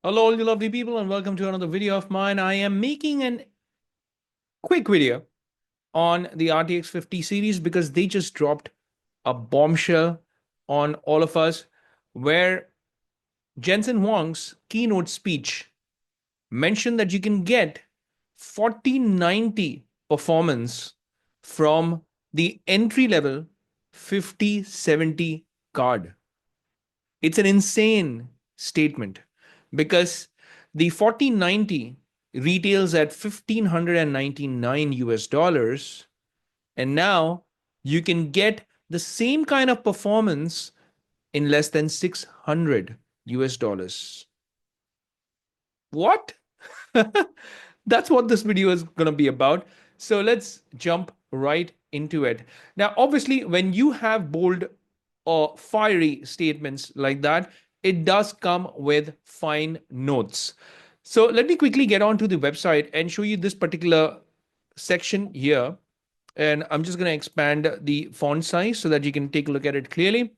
Hello, all you lovely people, and welcome to another video of mine. I am making a quick video on the RTX 50 series because they just dropped a bombshell on all of us where Jensen Huang's keynote speech mentioned that you can get 4090 performance from the entry level 5070 card. It's an insane statement because the 4090 retails at 1599 US dollars, and now you can get the same kind of performance in less than 600 US dollars. What? That's what this video is going to be about. So let's jump right into it. Now, obviously, when you have bold or fiery statements like that, it does come with fine notes. So let me quickly get on to the website and show you this particular section here. And I'm just going to expand the font size so that you can take a look at it clearly.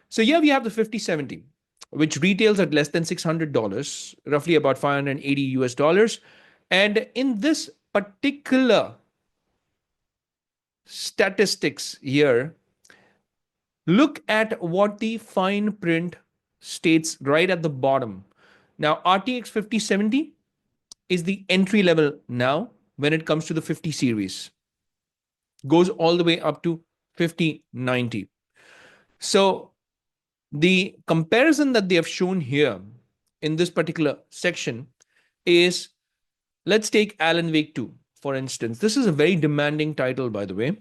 So here we have the 5070, which retails at less than $600, roughly about 580 US dollars. And in this particular statistics here, look at what the fine print states right at the bottom. Now, RTX 5070 is the entry level now when it comes to the 50 series, goes all the way up to 5090. So, the comparison that they have shown here in this particular section is, let's take Alan Wake 2, for instance. This is a very demanding title, by the way.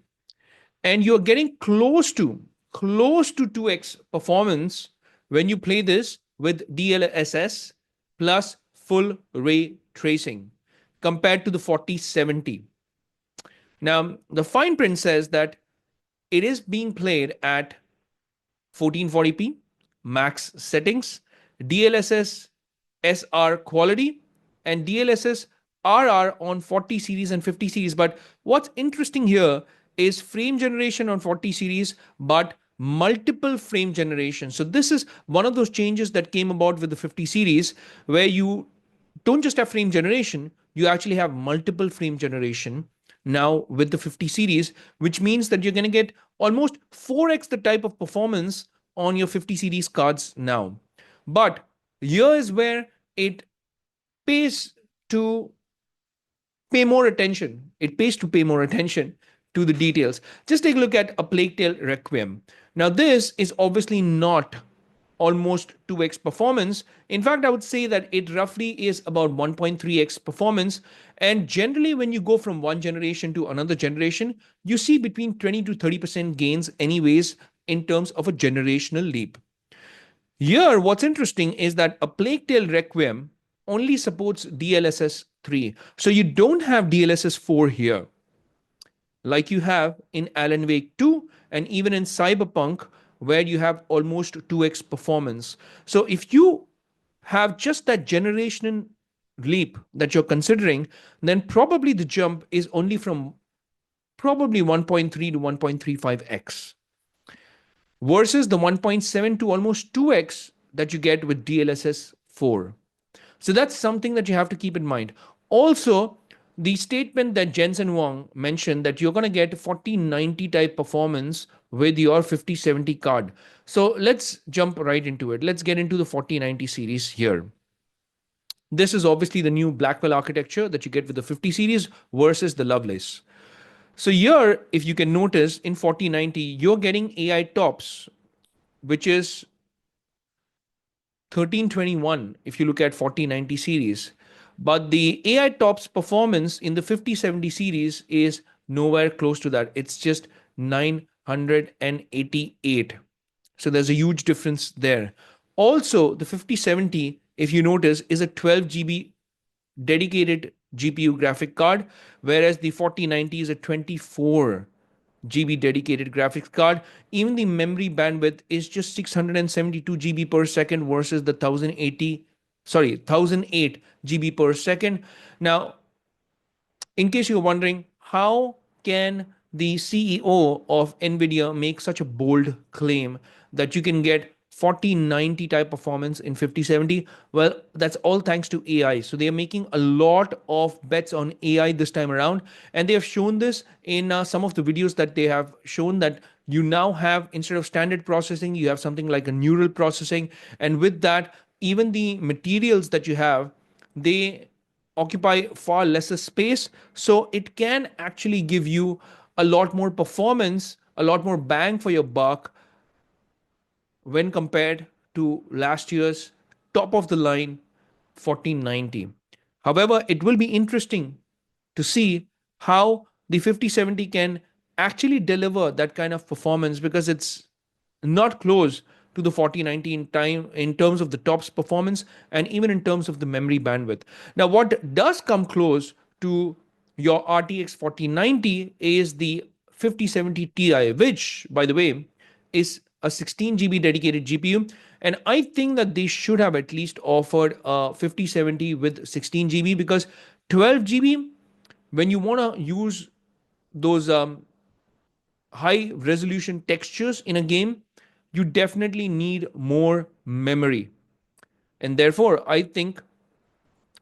And you're getting close to 2x performance when you play this with DLSS plus full ray tracing compared to the 4070. Now, the fine print says that it is being played at 1440p max settings, DLSS SR quality, and DLSS RR on 40 series and 50 series. But what's interesting here is frame generation on 40 series, but multiple frame generation. So this is one of those changes that came about with the 50 series, where you don't just have frame generation, you actually have multiple frame generation now with the 50 series, which means that you're going to get almost 4x the type of performance on your 50 series cards now. But here is where it pays to pay more attention. It pays to pay more attention to the details. Just take a look at A Plague Tale Requiem. Now, this is obviously not almost 2x performance. In fact, I would say that it roughly is about 1.3x performance. And generally, when you go from one generation to another generation, you see between 20 to 30% gains, anyways, in terms of a generational leap. Here, what's interesting is that A Plague Tale Requiem only supports DLSS 3. So you don't have DLSS 4 here, like you have in Alan Wake 2 and even in Cyberpunk, where you have almost 2x performance. So if you have just that generation leap that you're considering, then probably the jump is only from probably 1.3 to 1.35x versus the 1.7 to almost 2x that you get with DLSS 4. So that's something that you have to keep in mind. Also, the statement that Jensen Huang mentioned that you're going to get 4090 type performance with your 5070 card. So let's jump right into it. Let's get into the 4090 series here. This is obviously the new Blackwell architecture that you get with the 50 series versus the Lovelace. So here, if you can notice, in 4090, you're getting AI tops, which is 1321 if you look at 4090 series. But the AI tops performance in the 5070 series is nowhere close to that. It's just 988. So there's a huge difference there. Also, the 5070, if you notice, is a 12 GB dedicated GPU graphic card, whereas the 4090 is a 24 GB dedicated graphics card. Even the memory bandwidth is just 672 GB per second versus the 1008 GB per second. Now, in case you're wondering, how can the CEO of NVIDIA make such a bold claim that you can get 4090 type performance in 5070. Well, that's all thanks to AI. So they are making a lot of bets on AI this time around, and they have shown this in some of the videos that they have shown that you now have, instead of standard processing, you have something like a neural processing, and with that, even the materials that you have, they occupy far lesser space, so it can actually give you a lot more performance, a lot more bang for your buck when compared to last year's top of the line 1490. However, it will be interesting to see how the 5070 can actually deliver that kind of performance, because it's not close to the 4090 in time in terms of the tops performance and even in terms of the memory bandwidth. Now, what does come close to your RTX 4090 is the 5070 Ti, which, by the way, is a 16 GB dedicated GPU. And I think that they should have at least offered a 5070 with 16 GB, because 12 GB, when you want to use those high resolution textures in a game, you definitely need more memory. And therefore, I think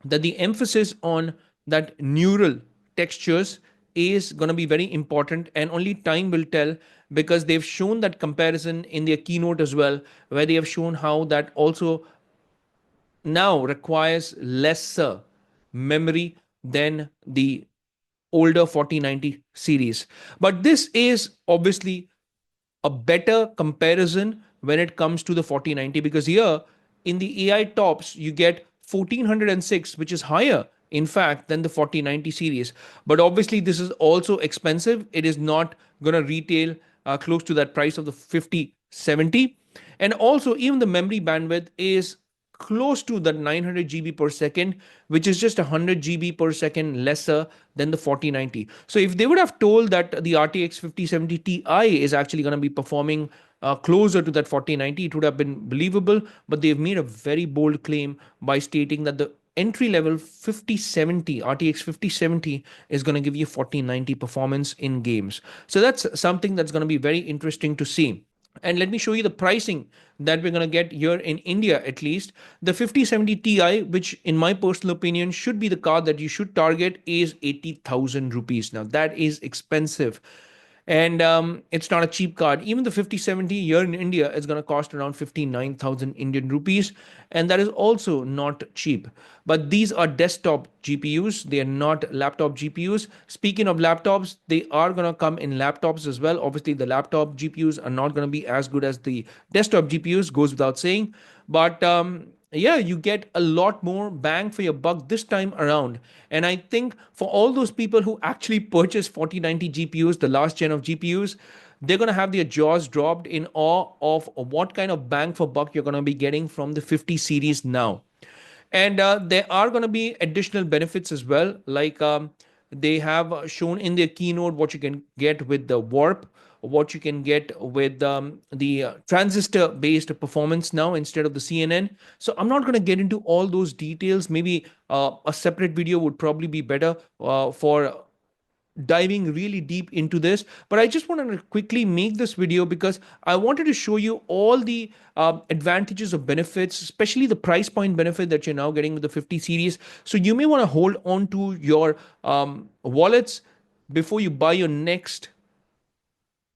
that the emphasis on that neural textures is going to be very important, and only time will tell, because they've shown that comparison in their keynote as well, where they have shown how that also now requires lesser memory than the older 4090 series. But this is obviously a better comparison when it comes to the 4090, because here in the AI tops you get 1406, which is higher in fact than the 4090 series. But obviously this is also expensive. It is not going to retail close to that price of the 5070. And also even the memory bandwidth is close to the 900 GB per second, which is just 100 GB per second lesser than the 4090. So if they would have told that the RTX 5070 Ti is actually going to be performing closer to that 4090, it would have been believable. But they've made a very bold claim by stating that the entry level 5070 RTX 5070 is going to give you 4090 performance in games. So that's something that's going to be very interesting to see. And let me show you the pricing that we're going to get here in India, at least. The 5070 Ti, which in my personal opinion should be the card that you should target, is 80,000 rupees. Now, that is expensive. And it's not a cheap card. Even the 5070 here in India is going to cost around 59,000 Indian rupees. And that is also not cheap. But these are desktop GPUs. They are not laptop GPUs. Speaking of laptops, they are going to come in laptops as well. Obviously, the laptop GPUs are not going to be as good as the desktop GPUs, goes without saying. But yeah, you get a lot more bang for your buck this time around. And I think for all those people who actually purchase 4090 GPUs, the last gen of GPUs, they're going to have their jaws dropped in awe of what kind of bang for buck you're going to be getting from the 50 series now. And there are going to be additional benefits as well, like they have shown in their keynote what you can get with the warp, what you can get with the transistor based performance now instead of the CNN. So I'm not going to get into all those details. Maybe a separate video would probably be better for diving really deep into this. But I just wanted to quickly make this video because I wanted to show you all the advantages of benefits, especially the price point benefit that you're now getting with the 50 series. So you may want to hold on to your wallets before you buy your next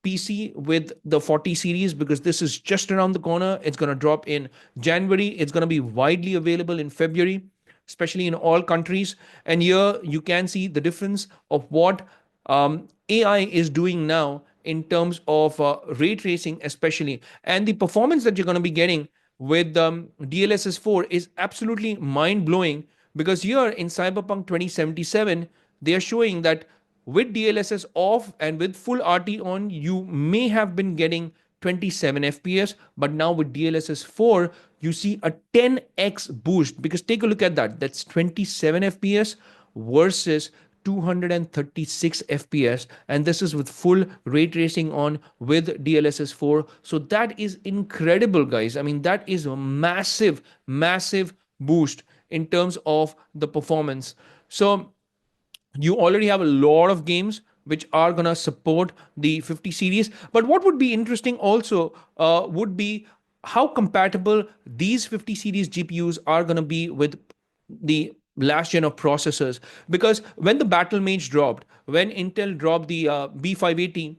PC with the 40 series, because this is just around the corner. It's going to drop in January. It's going to be widely available in February, especially in all countries. And here you can see the difference of what AI is doing now in terms of ray tracing, especially. And the performance that you're going to be getting with DLSS 4 is absolutely mind blowing, because here in Cyberpunk 2077, they are showing that with DLSS off and with full RT on, you may have been getting 27 FPS, but now with DLSS 4, you see a 10x boost, because take a look at that. That's 27 FPS versus 236 FPS, and this is with full ray tracing on with DLSS 4. So that is incredible, guys. I mean, that is a massive, massive boost in terms of the performance. So you already have a lot of games which are going to support the 50 series. But what would be interesting also would be how compatible these 50 series GPUs are going to be with the last gen of processors. Because when the Battle Mage dropped, when Intel dropped the B580,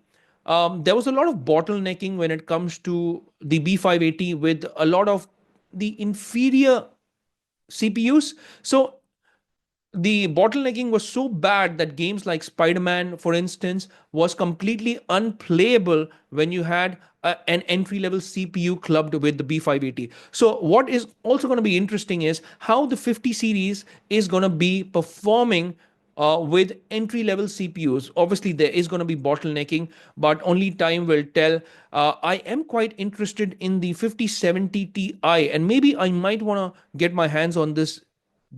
there was a lot of bottlenecking when it comes to the B580 with a lot of the inferior CPUs. So the bottlenecking was so bad that games like Spider-Man, for instance, was completely unplayable when you had an entry-level CPU clubbed with the B580. So what is also going to be interesting is how the 50 series is going to be performing with entry level CPUs. Obviously, there is going to be bottlenecking, but only time will tell. I am quite interested in the 5070 Ti, and maybe I might want to get my hands on this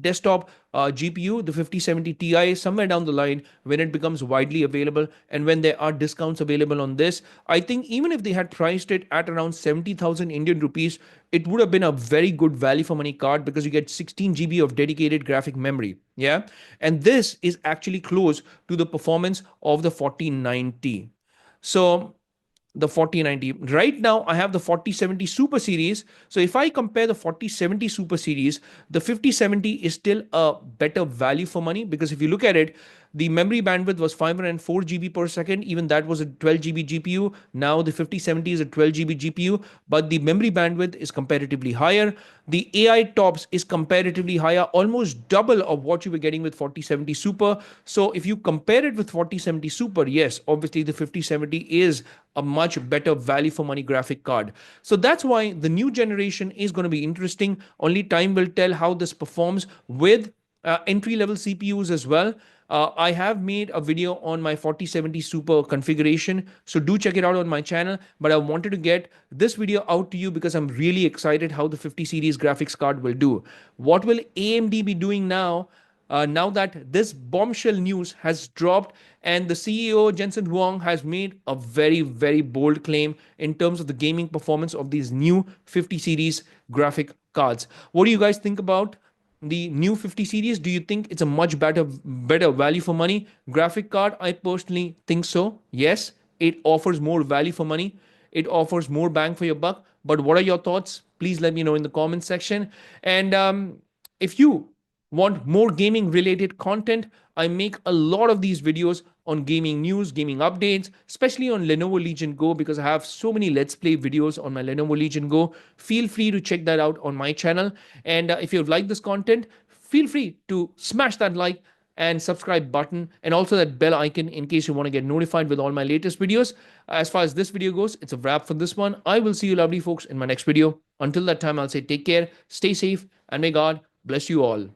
desktop GPU, the 5070 Ti, somewhere down the line when it becomes widely available and when there are discounts available on this. I think even if they had priced it at around 70,000 Indian rupees, it would have been a very good value for money card because you get 16 GB of dedicated graphic memory. Yeah. And this is actually close to the performance of the 4090. So the 4090. Right now, I have the 4070 Super Series. So if I compare the 4070 Super Series, the 5070 is still a better value for money because if you look at it, the memory bandwidth was 504 GB per second. Even that was a 12 GB GPU. Now the 5070 is a 12 GB GPU, but the memory bandwidth is comparatively higher. The AI TOPS is comparatively higher, almost double of what you were getting with 4070 Super. So if you compare it with 4070 Super, yes, obviously the 5070 is a much better value for money graphic card. So that's why the new generation is going to be interesting. Only time will tell how this performs with entry level CPUs as well. I have made a video on my 4070 Super configuration, so do check it out on my channel. But I wanted to get this video out to you because I'm really excited how the 50 series graphics card will do. What will AMD be doing now? Now that this bombshell news has dropped and the CEO Jensen Huang has made a very, very bold claim in terms of the gaming performance of these new 50 series graphic cards. What do you guys think about the new 50 series? Do you think it's a much better value for money graphic card? I personally think so. Yes, it offers more value for money. It offers more bang for your buck. But what are your thoughts? Please let me know in the comment section. And if you want more gaming related content, I make a lot of these videos on gaming news, gaming updates, especially on Lenovo Legion Go because I have so many Let's Play videos on my Lenovo Legion Go. Feel free to check that out on my channel. And if you've liked this content, feel free to smash that like and subscribe button and also that bell icon in case you want to get notified with all my latest videos. As far as this video goes, it's a wrap for this one. I will see you lovely folks in my next video. Until that time, I'll say take care, stay safe, and may God bless you all.